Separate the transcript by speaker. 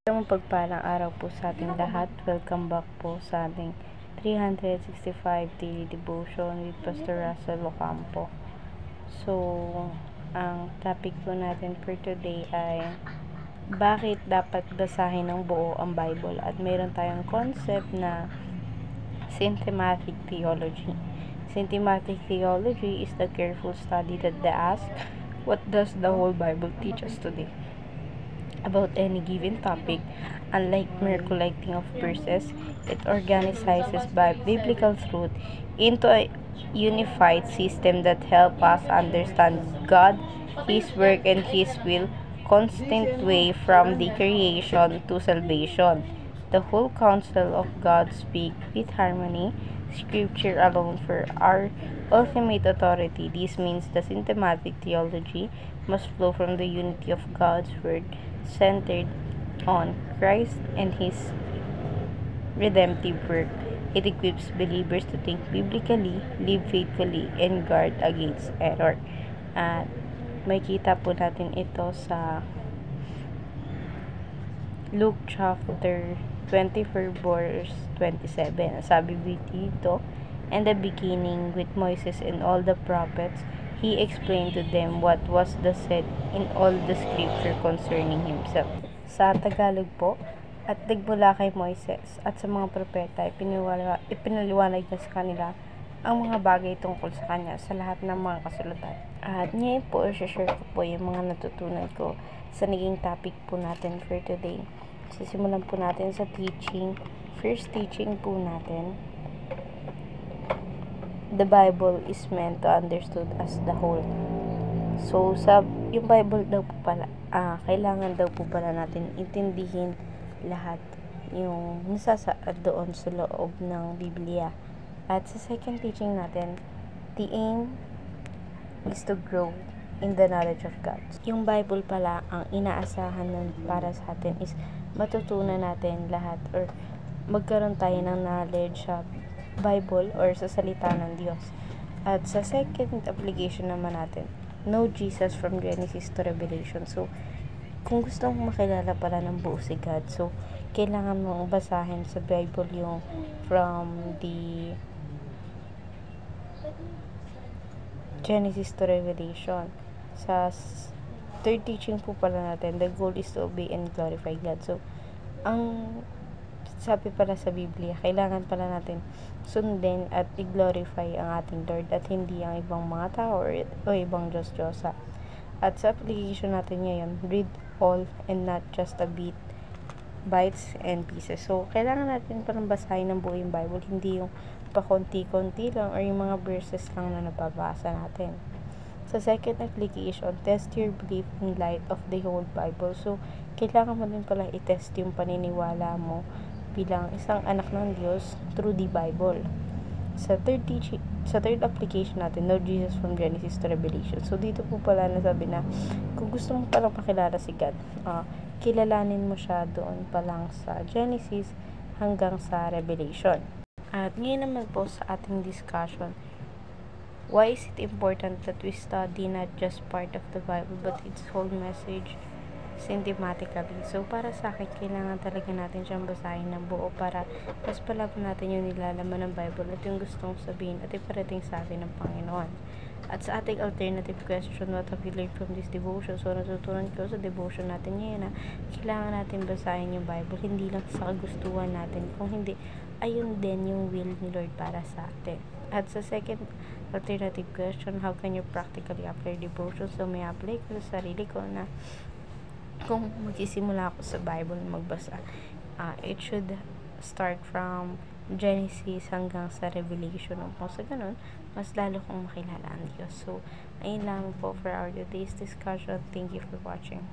Speaker 1: Pagpalang araw po sa ating lahat. Welcome back po sa ating 365 daily devotion with Pastor Russell Ocampo. So, ang topic po natin for today ay bakit dapat basahin ng buo ang Bible, at mayroon tayong concept na systematic theology. Systematic theology is the careful study that asks, what does the whole Bible teach us today about any given topic? Unlike mere collecting of verses, it organizes by biblical truth into a unified system that helps us understand God, His work, and His will, constant way from the creation to salvation. The whole counsel of God speak with harmony, Scripture alone for our ultimate authority. This means the systematic theology must flow from the unity of God's Word, centered on Christ and His redemptive work. It equips believers to think biblically, live faithfully, and guard against error. At makita po natin ito sa Luke chapter 24 verse 27. Sabi dito, "In the beginning with Moses and all the prophets, he explained to them what was the said in all the scripture concerning himself." Sa Tagalog po, at nagmula kay Moises at sa mga propeta, ipinaliwanag niya sa kanila ang mga bagay tungkol sa kanya sa lahat ng mga kasulatan. At ngayon po, share ko po yung mga natutunan ko sa naging topic po natin for today. Sisimulan po natin sa teaching. First teaching po natin, the Bible is meant to understood as the whole. So, yung Bible daw po pala, kailangan daw po pala natin intindihin lahat yung nasasaad doon sa loob ng Biblia. At sa second teaching natin, the aim is to grow in the knowledge of God. Yung Bible pala, ang inaasahan nun para sa atin is matutunan natin lahat or magkaroon tayo ng knowledge sa Bible or sa salita ng Diyos. At sa second application naman natin, know Jesus from Genesis to Revelation. So, kung gusto mong makilala pala ng buo si God, so, kailangan mong basahin sa Bible yung from the Genesis to Revelation. Sa third teaching po pala natin, the goal is to obey and glorify God. So, ang sabi pala sa Biblia, kailangan pala natin sundin at i-glorify ang ating Lord at hindi ang ibang mga tao o ibang Diyos-Diyosa. At sa application natin ngayon, read all and not just a bit, bites and pieces. So, kailangan natin parang basahin ng buo yung Bible, hindi yung pakonti-konti lang or yung mga verses lang na nababasa natin. Sa second application, test your belief in light of the whole Bible. So, kailangan mo din pala i-test yung paniniwala mo bilang isang anak ng Diyos through the Bible. Sa third application natin, know Jesus from Genesis to Revelation. So, dito po pala nasabi na kung gusto mo palang pakilala si God, kilalanin mo siya doon pa lang sa Genesis hanggang sa Revelation. At ngayon naman po sa ating discussion, why is it important that we study not just part of the Bible but its whole message systematically? So, para sa akin, kailangan talaga natin siyang basahin ng buo para mas palaman natin yung nilalaman ng Bible at yung gustong sabihin at iparating sa atin ng Panginoon. At sa ating alternative question, what have you learned from this devotion? So, natutunan ko sa devotion natin ngayon na kailangan natin basahin yung Bible, hindi lang sa kagustuhan natin, kung hindi, ayun din yung will ni Lord para sa atin. At sa second alternative question, how can you practically apply devotion? So, may apply ko sa sarili ko na kung magsisimula ako sa Bible magbasa, it should start from Genesis hanggang sa Revelation. Kung sa ganun, mas lalo kong makilala ang Diyos. So, ayun lang po for our today's discussion. Thank you for watching.